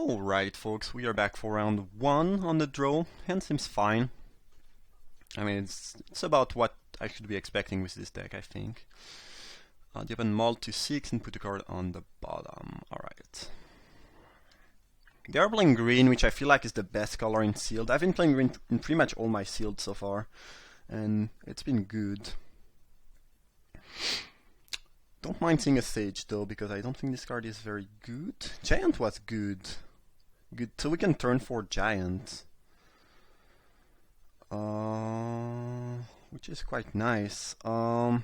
Alright folks, we are back for round 1 on the draw. Hand seems fine. I mean, it's about what I should be expecting with this deck, I think. You have a mull to 6 and put a card on the bottom. Alright. They are playing green, which I feel like is the best color in sealed. I've been playing green in pretty much all my sealed so far, and it's been good. Don't mind seeing a Sage though, because I don't think this card is very good. Giant was good. Good, so we can turn for Giant. Which is quite nice. I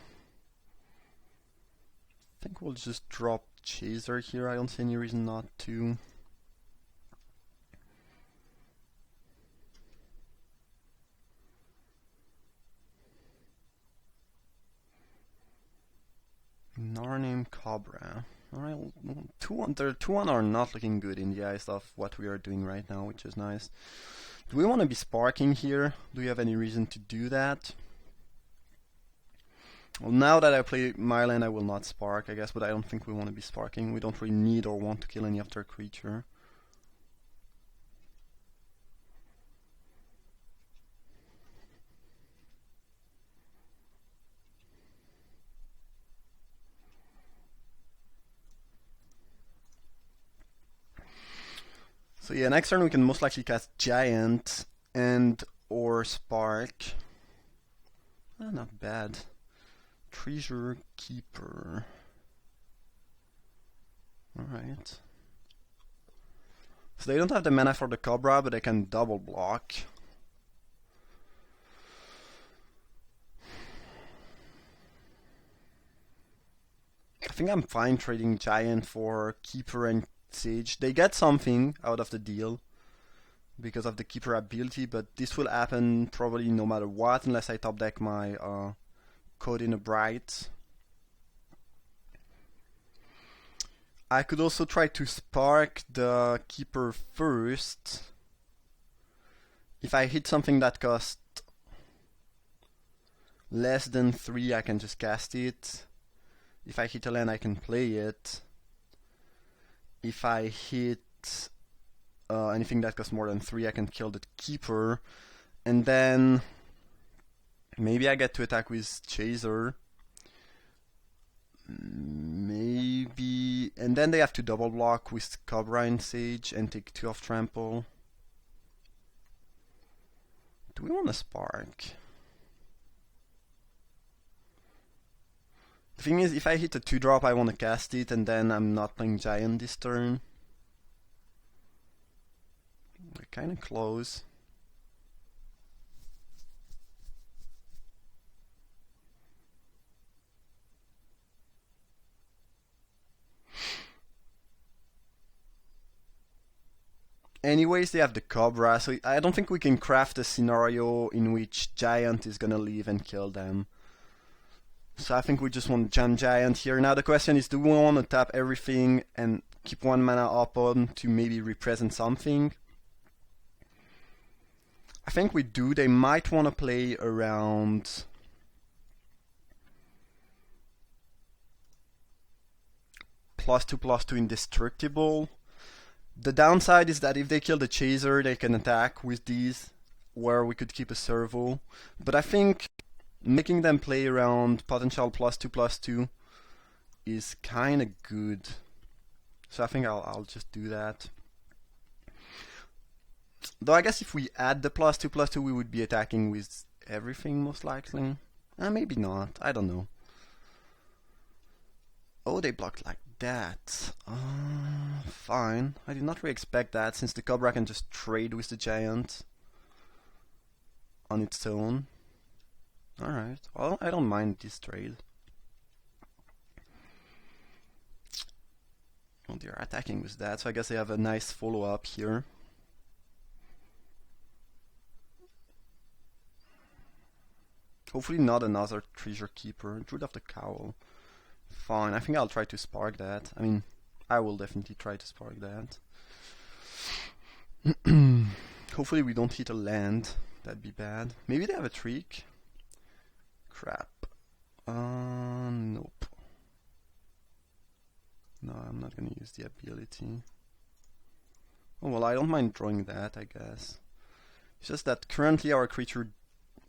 think we'll just drop Chaser here. I don't see any reason not to. Narname Cobra. Alright, 2-1 are not looking good in the eyes of what we are doing right now, which is nice. Do we want to be sparking here? Do we have any reason to do that? Well, now that I play my land, I will not spark, I guess, but I don't think we want to be sparking. We don't really need or want to kill any of their creature. So yeah, next turn we can most likely cast Giant and or Spark. Not bad. Treasure Keeper. Alright. So they don't have the mana for the Cobra, but they can double block. I think I'm fine trading Giant for Keeper and Sage. They get something out of the deal because of the Keeper ability, but this will happen probably no matter what, unless I top deck my Code in a Bright. I could also try to spark the Keeper first. If I hit something that costs less than 3, I can just cast it. If I hit a land, I can play it. If I hit anything that costs more than 3, I can kill the Keeper. And then maybe I get to attack with Chaser. Maybe. And then they have to double block with Cobra and Sage and take 2 off Trample. Do we want to spark? The thing is, if I hit a 2-drop, I want to cast it, and then I'm not playing Giant this turn. We're kind of close. Anyways, they have the Cobra, so I don't think we can craft a scenario in which Giant is gonna leave and kill them. So I think we just want to jam Giant here. Now the question is, do we want to tap everything and keep 1 mana open to maybe represent something? I think we do. They might want to play around +2/+2 indestructible. The downside is that if they kill the Chaser, they can attack with these, where we could keep a servo. But I think making them play around potential +2/+2 is kind of good. So I think I'll just do that. Though I guess if we add the +2/+2, we would be attacking with everything most likely. Maybe not. I don't know. Oh, they blocked like that. Fine. I did not really expect that, since the Cobra can just trade with the Giant on its own. Alright. Well, I don't mind this trade. Well, they're attacking with that, so I guess they have a nice follow-up here. Hopefully not another Treasure Keeper. Druid of the Cowl. Fine, I think I'll try to spark that. I mean, I will definitely try to spark that. Hopefully we don't hit a land. That'd be bad. Maybe they have a Trick. Crap. Nope. No, I'm not gonna use the ability. Oh well, I don't mind drawing that, I guess. It's just that currently our creature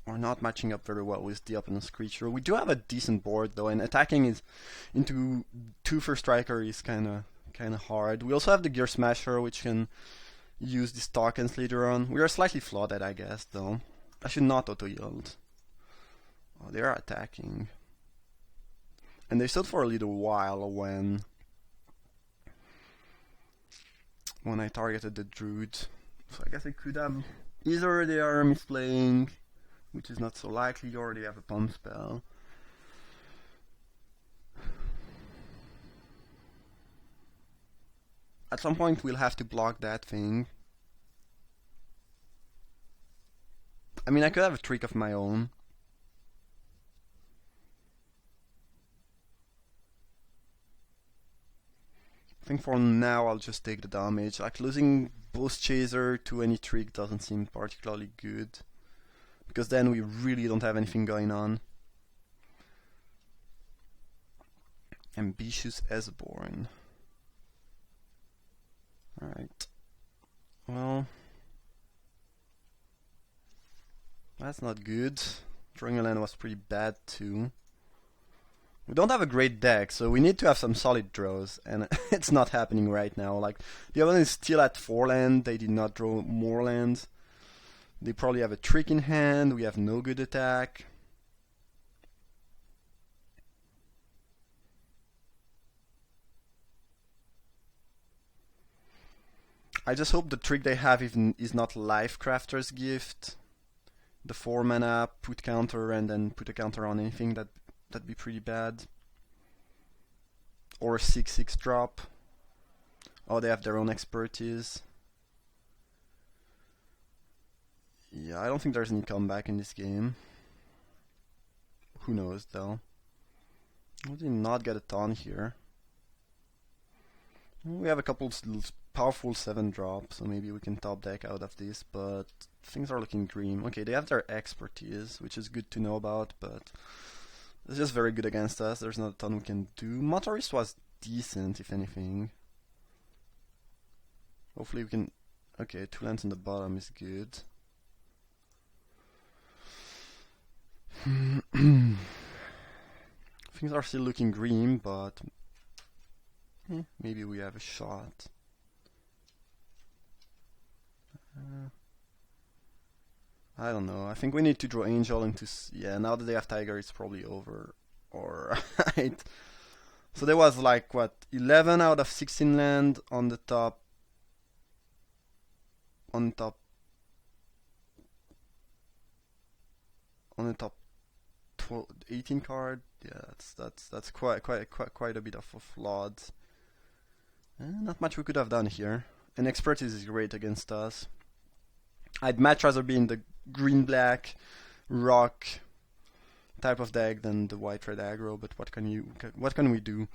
are not matching up very well with the opponent's creature. We do have a decent board though, and attacking is into 2 for striker is kinda hard. We also have the Gear Smasher, which can use these tokens later on. We are slightly flooded, I guess, though. I should not auto-yield. Oh, they are attacking. And they stood for a little while when I targeted the Druid. So I guess I could have either they are misplaying, which is not so likely, or they have a pump spell. At some point we'll have to block that thing. I mean, I could have a trick of my own. I think for now I'll just take the damage. Like, losing both Chaser to any trick doesn't seem particularly good, because then we really don't have anything going on. Ambitious Esborn. Alright. Well, that's not good. Drawing a land was pretty bad too. We don't have a great deck, so we need to have some solid draws, and it's not happening right now. Like, the opponent is still at 4 land, they did not draw more lands. They probably have a trick in hand, we have no good attack. I just hope the trick they have is not Life Crafter's Gift. The 4 mana, put counter, and then put a counter on anything, that'd be pretty bad. Or a 6/6 drop. Oh, they have their own expertise. Yeah, I don't think there's any comeback in this game. Who knows, though. We did not get a ton here. We have a couple powerful 7 drops, so maybe we can top deck out of this, but things are looking grim. Okay, they have their expertise, which is good to know about, but it's just very good against us. There's not a ton we can do. Motorist was decent, if anything. Hopefully we can... Okay, 2 lands on the bottom is good. Things are still looking green, but maybe we have a shot. I don't know. I think we need to draw Angel into... Yeah, now that they have Tiger, it's probably over. Alright. So there was like, what, 11 out of 16 land on the top. On the top 18 card. Yeah, that's quite a bit of a flawed. Not much we could have done here. And expertise is great against us. I'd much rather be in the green-black rock type of deck than the white-red aggro, but what can we do?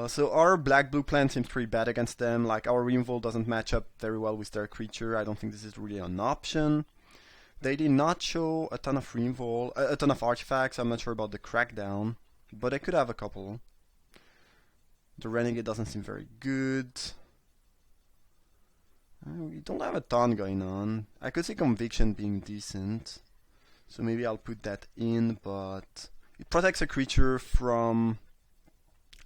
So our black-blue plan seems pretty bad against them. Like, our Removal doesn't match up very well with their creature. I don't think this is really an option. They did not show a ton of Removal, a ton of artifacts. I'm not sure about the Crackdown, but I could have a couple. The Renegade doesn't seem very good. We don't have a ton going on. I could see Conviction being decent, so maybe I'll put that in, but it protects a creature from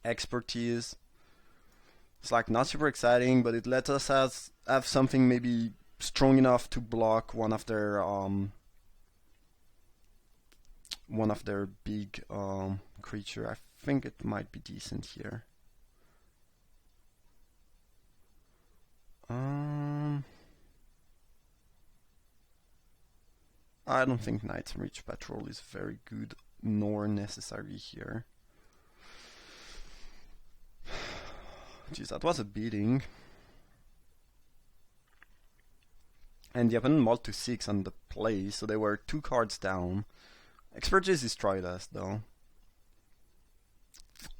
expertise. It's like not super exciting, but it lets us have something maybe strong enough to block one of their big creature. I think it might be decent here. I don't think Knight's Reach Patrol is very good nor necessary here. Jeez, that was a beating. And the opponent mulled to 6 on the play, so they were 2 cards down. Expertise destroyed us, though.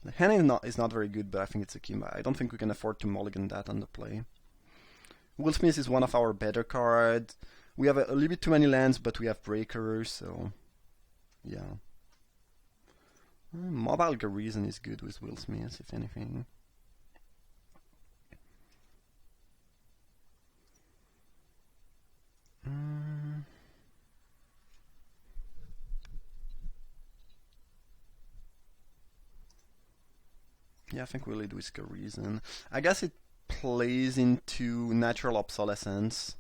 The hand is not very good, but I think it's a Kimba. I don't think we can afford to mulligan that on the play. Will Smith is one of our better cards. We have a little bit too many lands, but we have breakers, so yeah. Mobile Garrison is good with Will Smith, if anything. Yeah, I think we lead with Reason. I guess it plays into natural obsolescence.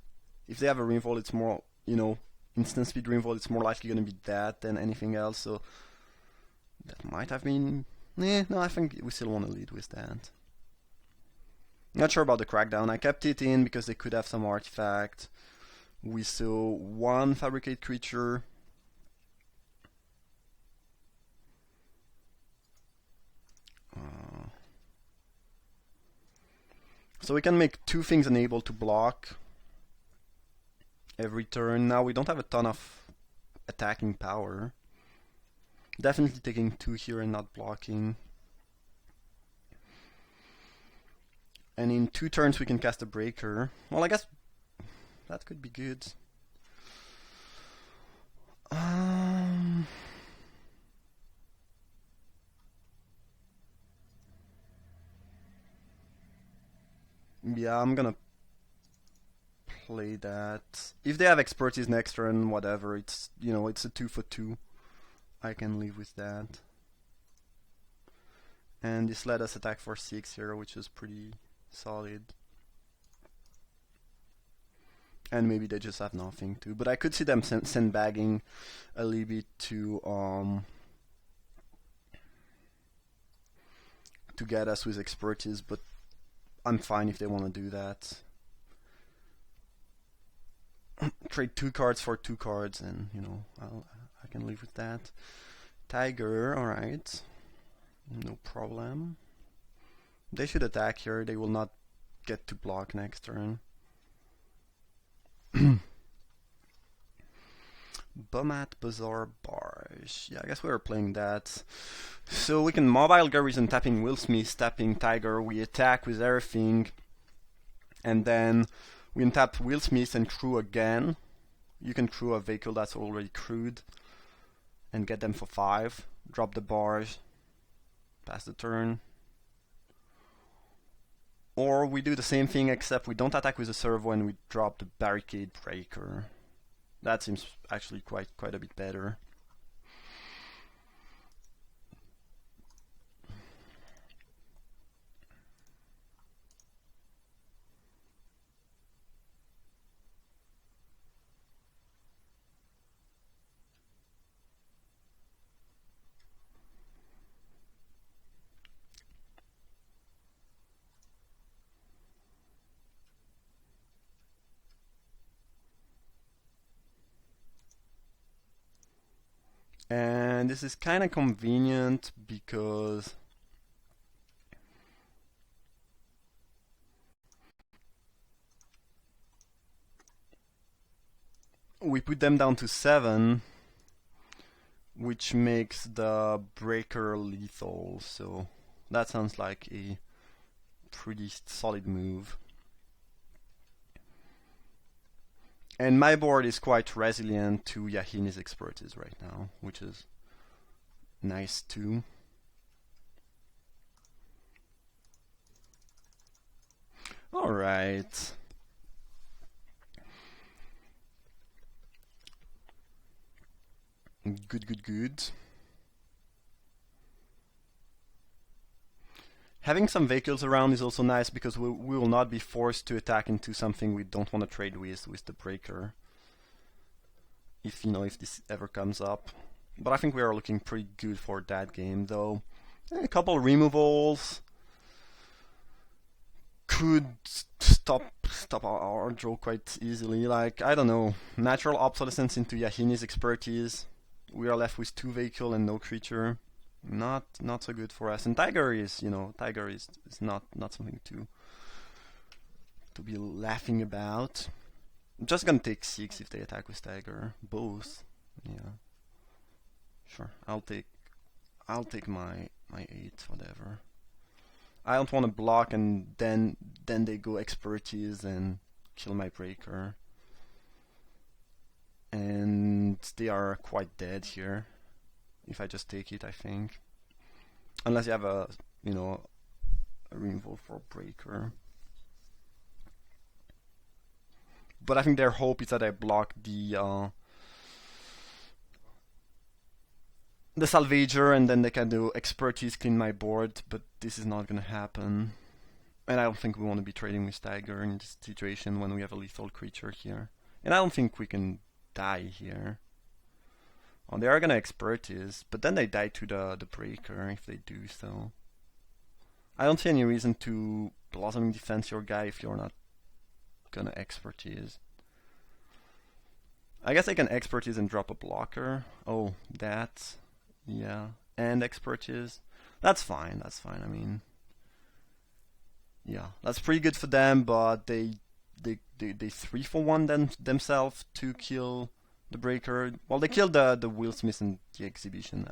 If they have a Rainfall, it's more, instant speed Rainfall, it's more likely going to be that than anything else, so that might have been... no, I think we still want to lead with that. Not sure about the Crackdown. I kept it in because they could have some artifact. We saw one Fabricate creature. So we can make two things unable to block every turn. Now we don't have a ton of attacking power. Definitely taking two here and not blocking. And in 2 turns we can cast a Breaker. Well, I guess that could be good. Yeah, I'm gonna play that. If they have Expertise next turn, whatever, it's a 2 for 2. I can live with that. And this let us attack for 6 here, which is pretty solid. And maybe they just have nothing too. But I could see them sandbagging a little bit to get us with Expertise, but I'm fine if they want to do that. Trade 2 cards for 2 cards, and I can live with that. Tiger, alright. No problem. They should attack here. They will not get to block next turn. Bomat, Bazaar, Barge. Yeah, I guess we were playing that. So we can Mobile Garrison, tapping Willsmith, tapping Tiger. We attack with everything. And then we can tap Willsmith and crew again. You can crew a vehicle that's already crewed and get them for 5. Drop the Barge. Pass the turn. Or we do the same thing except we don't attack with a servo and we drop the Barricade Breaker. That seems actually quite a bit better. And this is kind of convenient because we put them down to 7, which makes the Breaker lethal, so that sounds like a pretty solid move. And my board is quite resilient to Yahini's Expertise right now, which is nice too. Alright. Good. Having some vehicles around is also nice because we will not be forced to attack into something we don't want to trade with the Breaker. If this ever comes up. But I think we are looking pretty good for that game though. A couple removals could stop our draw quite easily. Like, I don't know, natural obsolescence into Yahini's Expertise. We are left with 2 vehicle and no creature. Not so good for us. And Tiger is not something to be laughing about. I'm just gonna take 6 if they attack with Tiger. Both. Yeah. Sure. I'll take my 8, whatever. I don't want to block and then they go Expertise and kill my Breaker. And they are quite dead here. If I just take it, I think. Unless you have a removal for Breaker. But I think their hope is that I block the the Salvager, and then they can do expertise, clean my board, but this is not gonna happen. And I don't think we want to be trading with Tiger in this situation when we have a lethal creature here. And I don't think we can die here. Oh, they are gonna expertise, but then they die to the breaker if they do so. I don't see any reason to Blossoming Defense your guy if you're not gonna expertise. I guess I can expertise and drop a blocker. Oh, that. Yeah. And expertise. That's fine, that's fine. I mean, yeah, that's pretty good for them, but they 3-for-1 themselves to kill the breaker. Well, they killed the Will Smith in the exhibition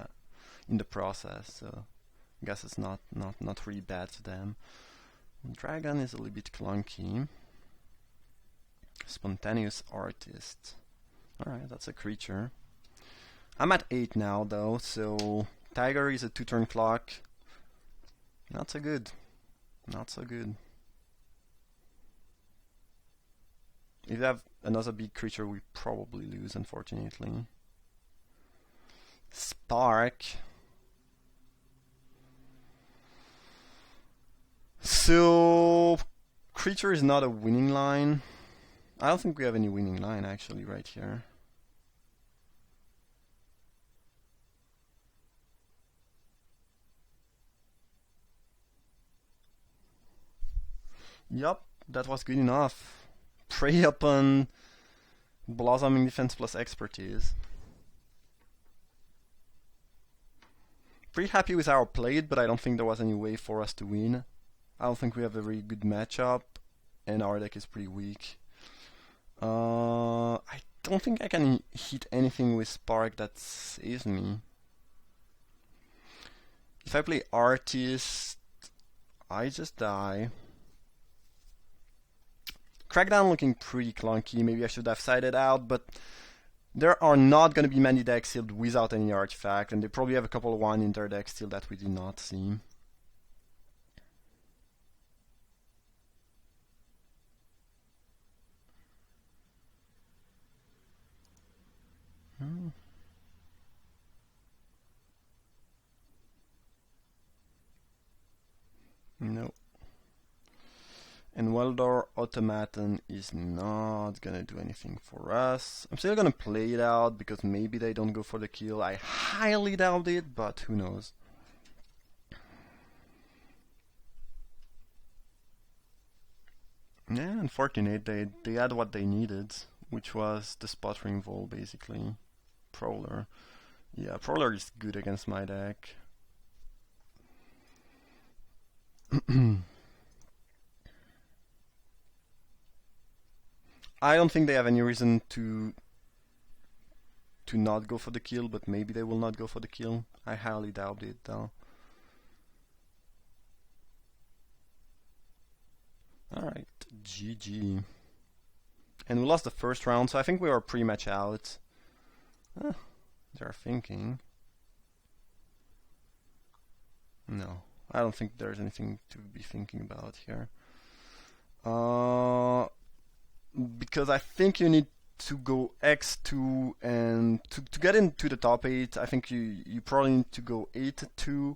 in the process, so I guess it's not really bad for them. Dragon is a little bit clunky. Spontaneous Artist. Alright, that's a creature. I'm at 8 now though, so Tiger is a 2-turn clock. Not so good. Not so good. If you have another big creature, we probably lose, unfortunately. Spark. So, creature is not a winning line. I don't think we have any winning line actually right here. Yup, that was good enough. Prey upon Blossoming Defense plus Expertise. Pretty happy with our play, but I don't think there was any way for us to win. I don't think we have a very good matchup, and our deck is pretty weak. I don't think I can hit anything with Spark that saves me. If I play Artist, I just die. Crackdown looking pretty clunky. Maybe I should have sided out, but there are not going to be many decks sealed without any artifact, and they probably have a couple of one in their deck still that we do not see. No. And Weldor Automaton is not gonna do anything for us. I'm still gonna play it out because maybe they don't go for the kill. I highly doubt it, but who knows. Yeah, unfortunate. They had what they needed, which was the Sputtering Vol, basically. Prowler. Yeah, Prowler is good against my deck. I don't think they have any reason to not go for the kill, but maybe they will not go for the kill. I highly doubt it, though. Alright, GG. And we lost the first round, so I think we are pretty much out. They're thinking. No, I don't think there's anything to be thinking about here. Because I think you need to go X2, and to get into the top 8, I think you probably need to go 8-2.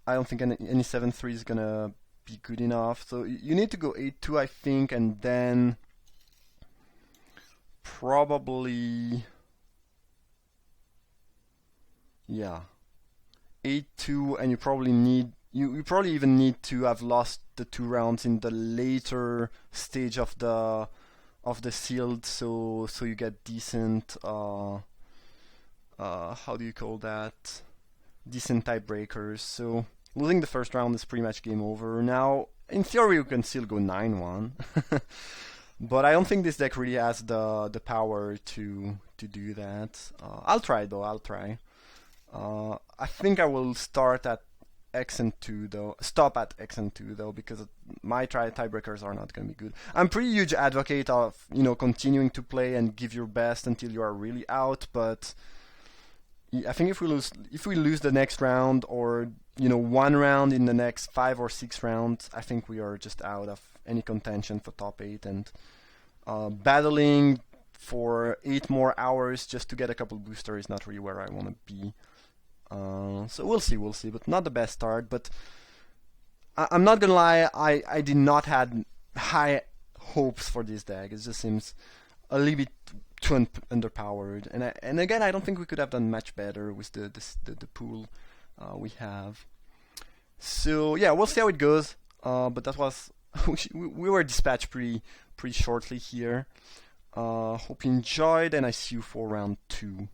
I don't think any 7-3 is gonna be good enough. So you need to go 8-2, I think, and then probably, yeah, 8-2, and you probably need you probably even need to have lost the 2 rounds in the later stage of the sealed, so you get decent how do you call that? Decent tiebreakers. So losing the first round is pretty much game over. Now, in theory, you can still go 9-1, but I don't think this deck really has the power to do that. I'll try though. I'll try. I think I will start at X and 2 though. Stop at X and 2 though, because my tiebreakers are not going to be good. I'm pretty huge advocate of continuing to play and give your best until you are really out, but I think if we lose the next round, or 1 round in the next 5 or 6 rounds, I think we are just out of any contention for top 8, and battling for 8 more hours just to get a couple booster is not really where I want to be. So we'll see, but not the best start. But I'm not gonna lie, I did not had high hopes for this deck. It just seems a little bit too underpowered, and again, I don't think we could have done much better with the pool we have. So yeah, we'll see how it goes. But that was we were dispatched pretty shortly here. Hope you enjoyed, and I see you for round 2.